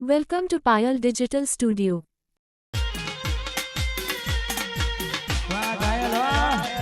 Welcome to Payal Digital Studio. વાહ ઘાયલ વાહ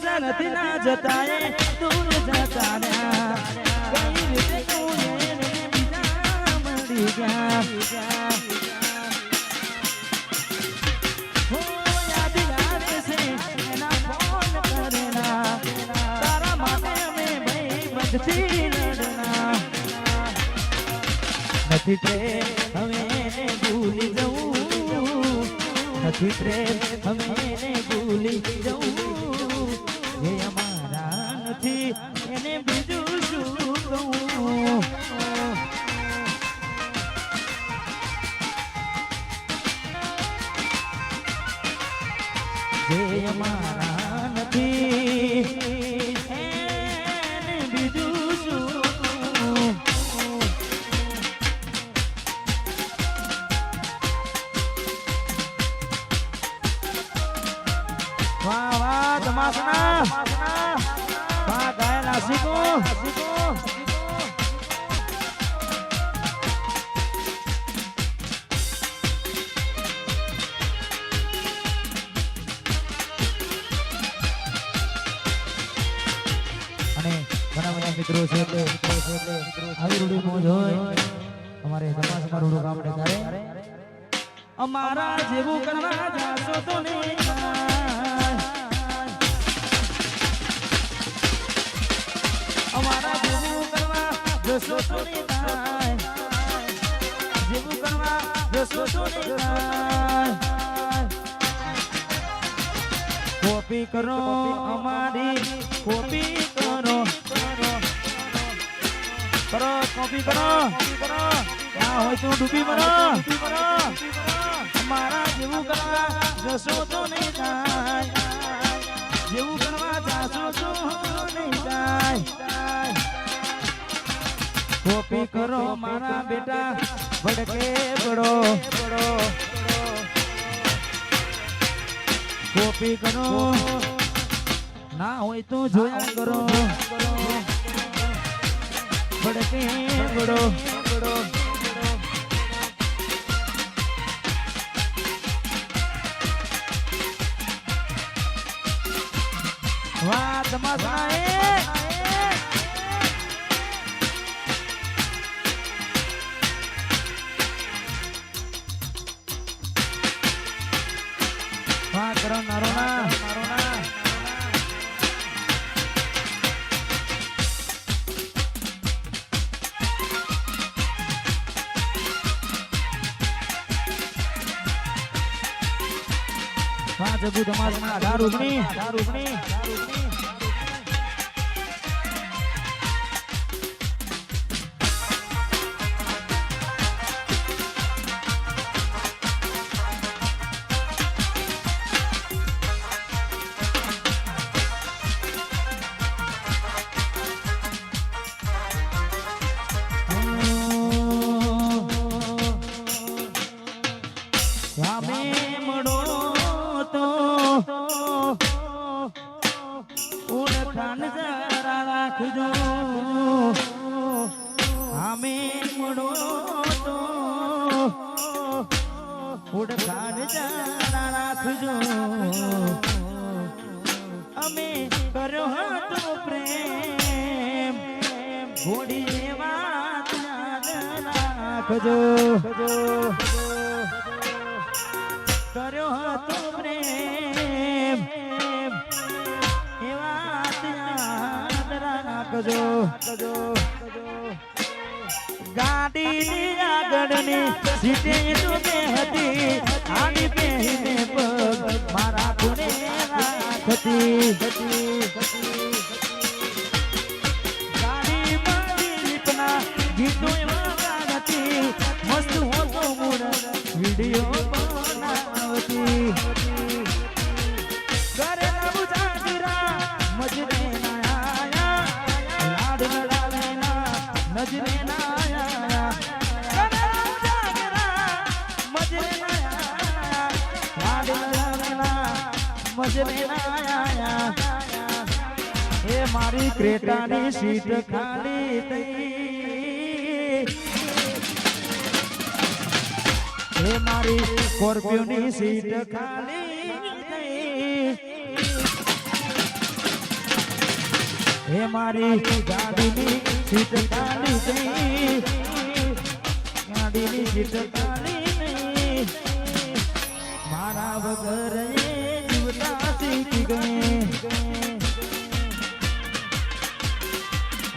ના નથી ના જતા એ દૂર જતા રહ્યા કઈ રીતે કહું એને બીજા મળી ગયા હો યાદ આવે છે એના ફોન કરેલા તારા માટે અમે ભાઈ બધથી લડના નથી પ્રેમ હવે એને ભૂલી જવું નથી પ્રેમ હવે એને ભૂલી જવું એ અમારા નથી એને બીજું શું કહું જે અમારા નથી એને બીજું શું કહું વાહ વાહ તમાસના વાહ ગાયલા શીખો અને ઘણા બધા મિત્રો છે એટલે આવી રૂડી મોજ હોય અમારે તમાસમાં રૂડું કામ કરે અમારા જેવું કરવા જાશો તો નહીં અમારા જેવું કરવા જશો તો નહીં થાય જેવું કરવા જશો તો નહીં થાય કોપી કરો અમારી કોપી કરો કોપી કરો ના હોય તો ડૂબી મરો અમારા જેવું કરવા જશો તો નહીં થાય જેવું કરવા જાશો તો નહીં થાય કોપી કરો મારા બેટા ભડકે બડો કોપી કરો ના હોય તો જોયા કરો ભડકે બડો વાહ તમાસા વાહ કરો નારો ના વાહ જગુ તમાસા દારૂની રાખજો અમે મળો તો ઓળખાણ જરા રાખજો અમે કર્યો હતો પ્રેમ ઘોડી વાત યાદ રાખજો કર્યો હતો પ્રેમ ગાડી આગળની સીટે તુમે હતી આની પહેરીને પગ મારા ખૂણે રાખતી ગાડી મારી લીપના ગીતો એવા ગાતી મસ્ત હોતો મૂડ વિડીયો બનાવતી કરે ના બુજાગરા મોજ લેના આયા એ મારી ક્રેટાની સીટ ખાલી થઈ એ મારી સ્કોર્પિયોની સીટ ખાલી થઈ એ મારી ગાડીની સીટ ખાલી થઈ ગાડીની સીટ ખાલી નહીં મારા વગર જીવતા શીખી ગઈ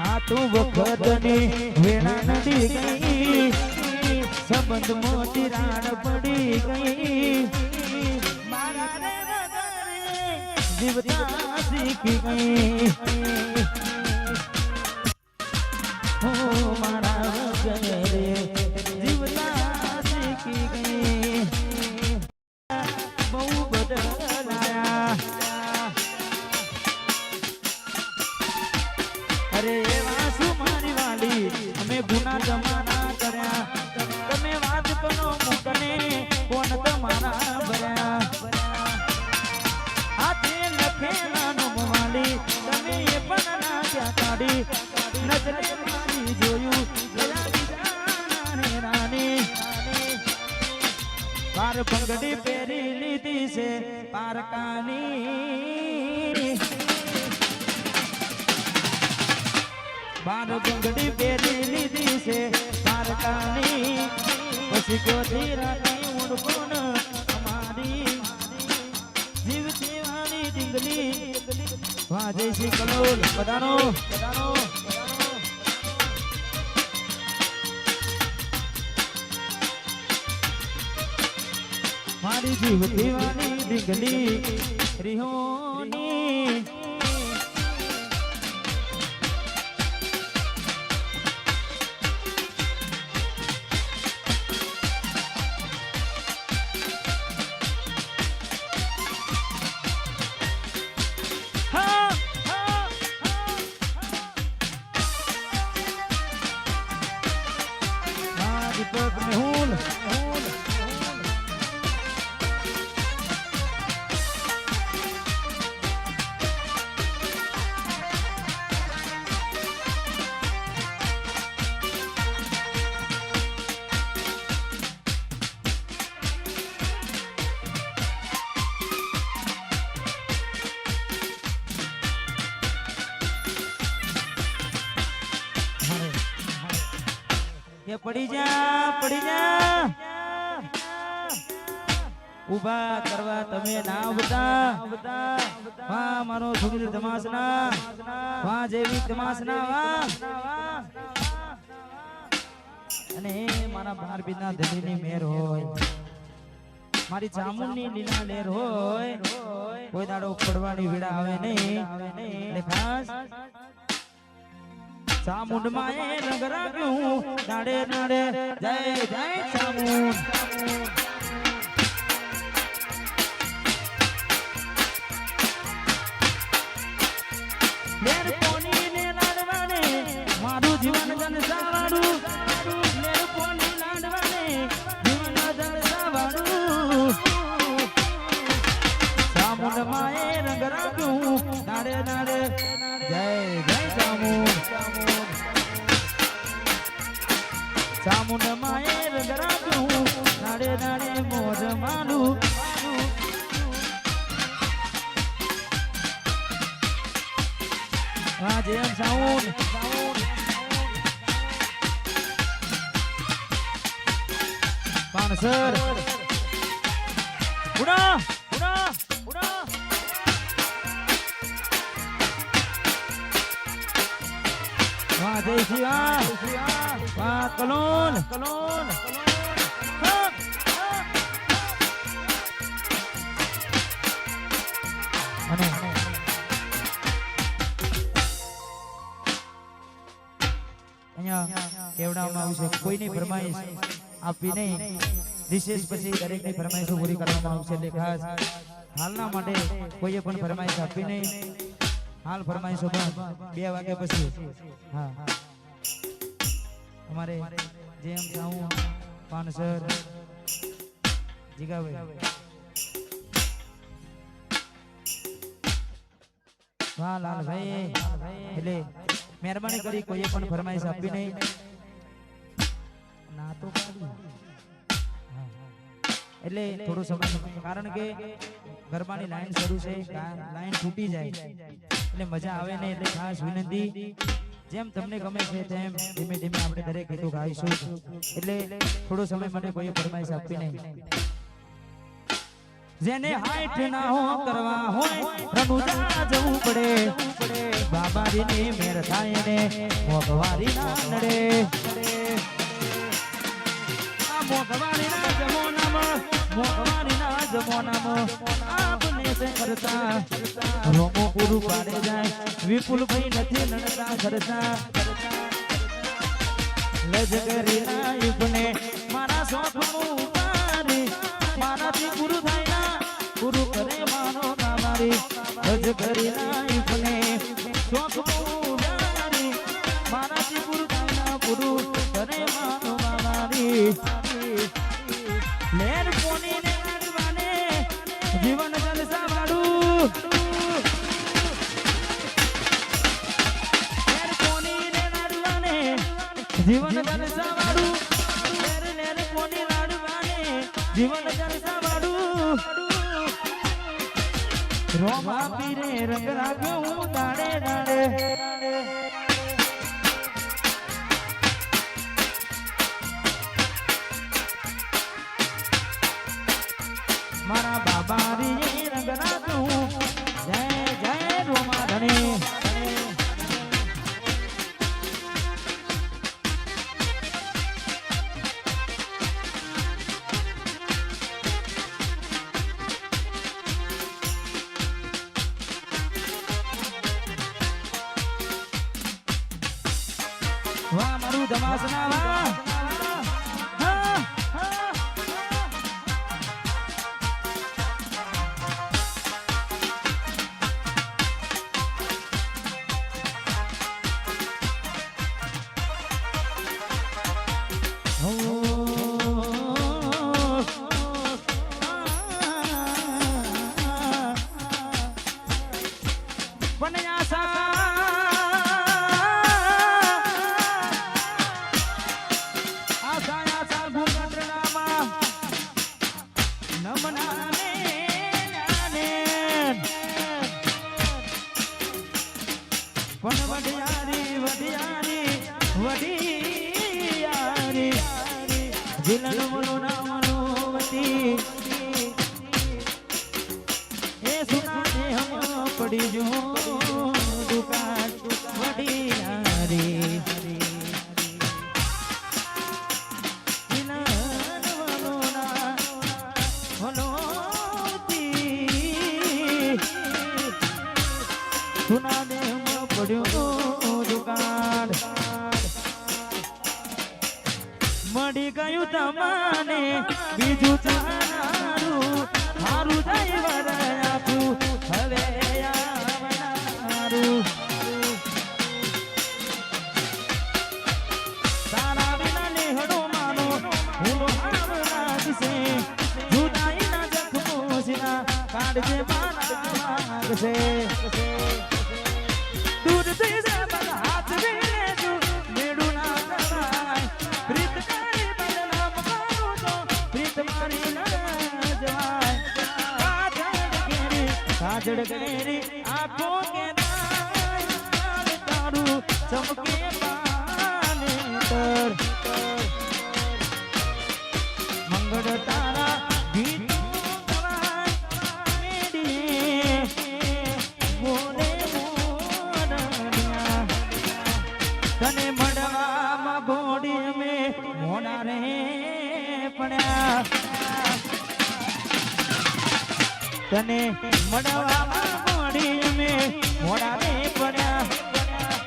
આ તું વખતની વેળા નડી ગઈ સંબંધ મોટી રાડ પડી ગઈ મારા રે વગર જીવતા શીખી ગઈ હો મારા વગર જીવતા શીખી ગઈ બહુ બદલાયા અરે એવા શું મારી વાલી અમે ગુના જમાના કર્યા તમે વાત કરો મુકને કોણ તમારા ભર્યા હાથે લખેલા નો વાલી તમે એ પણ ના ક્યાં કાઢી નજરે મારી જોયું રાની પાર પંગડી પહેરી લીધી છે પારકાની બાર બંગડી પહેરી લીધી છે પારકાની પછી કોથી રાતી ઉડકોન અમારી જીવ જીવાની ડીંગલી વાજે છે કલોલ બધાનો મારી જીવ જીવાની ડીંગલી રિહોની દીપક મેહુલ પડી જા ઉભા કરવા તમે ના આવતા વાહ મારો સુનિલ ધમાસના વાહ જેવી ધમાસના વાહ અને મારા બાર બીના ધણીની મેર હોય મારી ચામુંડની લીલા લેર હોય કોઈ દાડો પડવાની વીડા આવે નહીં એટલે ખાસ ચામુંડ માં એ રંગ રાખ્યું નાડે નાડે જય જય ચામુંડ લેર પોની ને લાડવાને મારું જીવન જનસાવાળું લેર પોની લાડવાને જીવન જનસાવાળું ચામુંડ માં એ રંગ રાખ્યું નાડે નાડે જય જય ચામુંડ ચામુંડ માએ રંગરાતું નાડે નાડે મોજ માનું આજે એમ સાઉન્ડ પાનસર ઉડા ઉડા ઉડા વાહ જય શ્રી વાહ કલોન અને અહીંયા કેવડાવવામાં આવશે કોઈની ફરમાઈશ આપવી નહીં વિશેષ પછી દરેકની ફરમાઈશો પૂરી કરવામાં આવશે એટલે ખાસ હાલના માટે કોઈએ પણ ફરમાઈશ આપવી નહીં હાલ ફરમાઈશો બંધ 2 વાગ્યા પછી હા हमारे जेम साहू पानसर જીગાભાઈ વાહ લાલભાઈ એટલે મહેરબાની કરી કોઈએ પણ ફરમાઈશ આપી નહીં ના તો પાડી એટલે થોડો સમય કારણ કે ગરબાની લાઈન શરૂ છે લાઈન તૂટી જાય એટલે મજા આવે નહીં એટલે ખાસ વિનંતી જેમ તમને ગમે છે તેમ ધીમે ધીમે આપણે દરેક ગીતો ગાઈશું એટલે થોડો સમય માટે કોઈ ફરમાઈશ આપી નહીં જેને હાઈટ ના હો કરવા હોય રનુજા જવું પડે બાબાજીની મેર થાય ને મોગવારી ના નડે આ મોગવારી ના જમોનામાં આપને સે કરતા રોમો પૂરું પાડે જાય વિપુલ ભાઈ નથી નડતા ખર્ચા લજકરી ના યુગને મારા શોખ ઉતારી મારાથી પૂરું થાય ના પૂરું કરે માનો ના મારી લજકરી ના યુગને શોખ ઉતારી મારાથી પૂરું થાય ના પૂરું કરે માનો ના મારી લેર પોની ને લાડવાને જીવન જલસા વાળું લેર પોની ને લાડવાને જીવન જલસા વાળું લેર પોની લાડવાને જીવન જલસા વાળું રોમા પીરે રંગ રાખ્યો હું દાડે દાડે મારા બાબારી રંગ રાખ્યું જય જય રોમા ધણી વાહ મારું ધમાસના વાહ પડી જો દુકાન વડી યારી સુના દે પડ્યો દુકાન મળી ગયું તમાને બીજું તારું મારું જાય વરાતું હવે આવનારું તારા વિના લેહડો માનો ભૂલો આવનારશે જુદાઈના જખમો સિના કાઢજે મારા માગશે દૂર થઈ જા મારા હાથ વેલેજો મેડું ના કરાય પ્રીત કરી બદનામ કરું તો પ્રીત મારી ના જવાય કાજળ ગેરી આંખો કે નાય તારું ચમકે પાને તર મંગળ તારા ગીતો ગવાય મેડીએ બોલે મોરણિયા તને મળવામાં ઘોડી મે મોડા રે પડ્યા તને મળવામાં ઘોડી અમે મોડા રે પડ્યા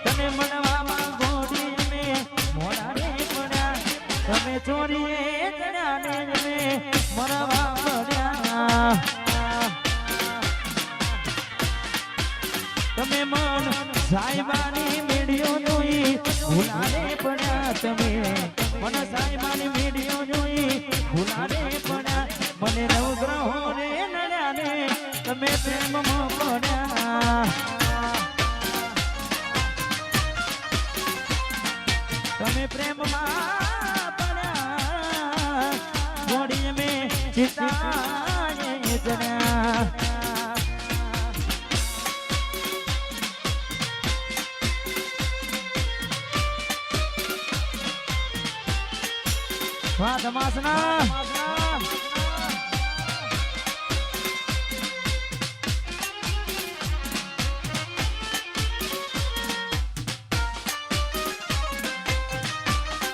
તને મળવામાં ઘોડી અમે મોડા રે પડ્યા તમે ચોરીએ ચડ્યા ને અમે મળવા પડ્યા તમે મન સાહેબાની મેડીઓ જોઈ ભૂલારે પડ્યા તમે મન સાહેબાની મેડીઓ જોઈ ભૂલારે પડ્યા મને નવગ્રહો રે નડ્યા ને તમે પ્રેમમાં પડ્યા વાહ ધમાસના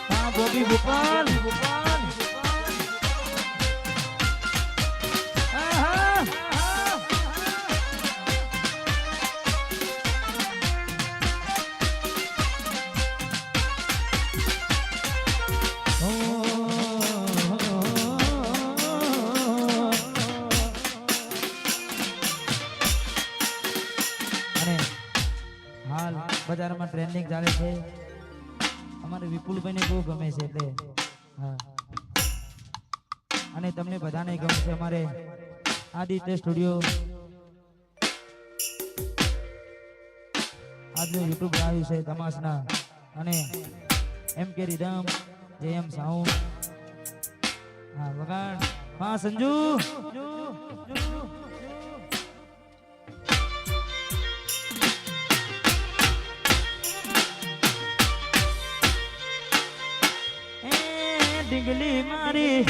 વાહ ગોપી ભૂપન હાલ બજારમાં ટ્રેન્ડિંગ ચાલે છે અમારે વિપુલભાઈને બહુ ગમે છે એટલે હા અને તમને બધાને ગમશે અમારે આદિત્ય સ્ટુડિયો આજનું યુટ્યુબ આવ્યું છે તમાસના અને એમ કે રીધમ જેમ સાઉન્ડ હા વગાડ હા સંજુ ડીંગલી મારી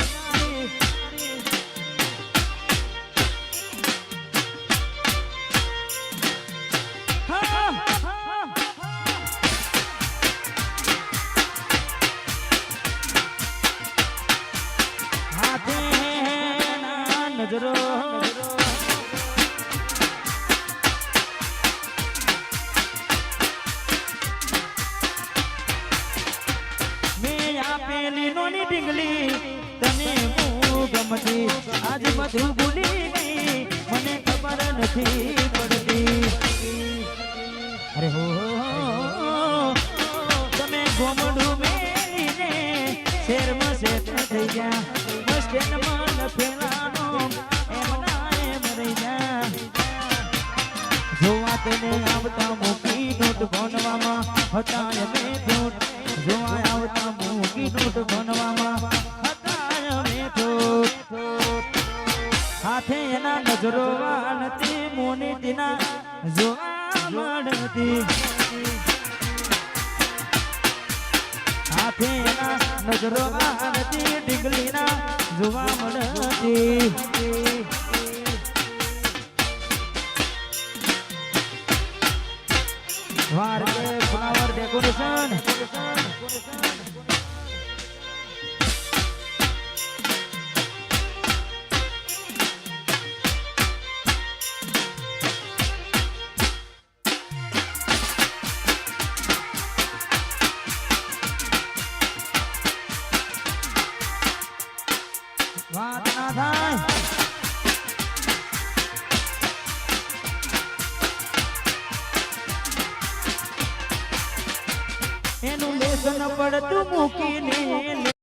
હાથે ના નજરો પેલી નોની ડીંગલી તને હું ગમતી આજ બધું ભૂલી ગઈ મને ખબર નથી પડતી અરે હો તમે ગોમડું મેલીને શેરમાં શેઠ થઈ ગયા મસ્ટેનમાં લખેલાનો એમના એમ રહી ગયા જોવા તેને આવતા મૂકી નોટ ભણવામાં હતા અમે ફ્રૂટ જોવા આવતા મૂકી નોટ ભણવામાં હતા અમે ફ્રૂટ હાથે એના નજરો વાળતી મોની તેના જોવા મળતી હાથે એના નજરો વાળતી ડીંગલીના જોવા મળતી વાર કે ફ્લાવર ડેકોરેશન વાત ના થાય એનું લેસન પડતું મૂકીને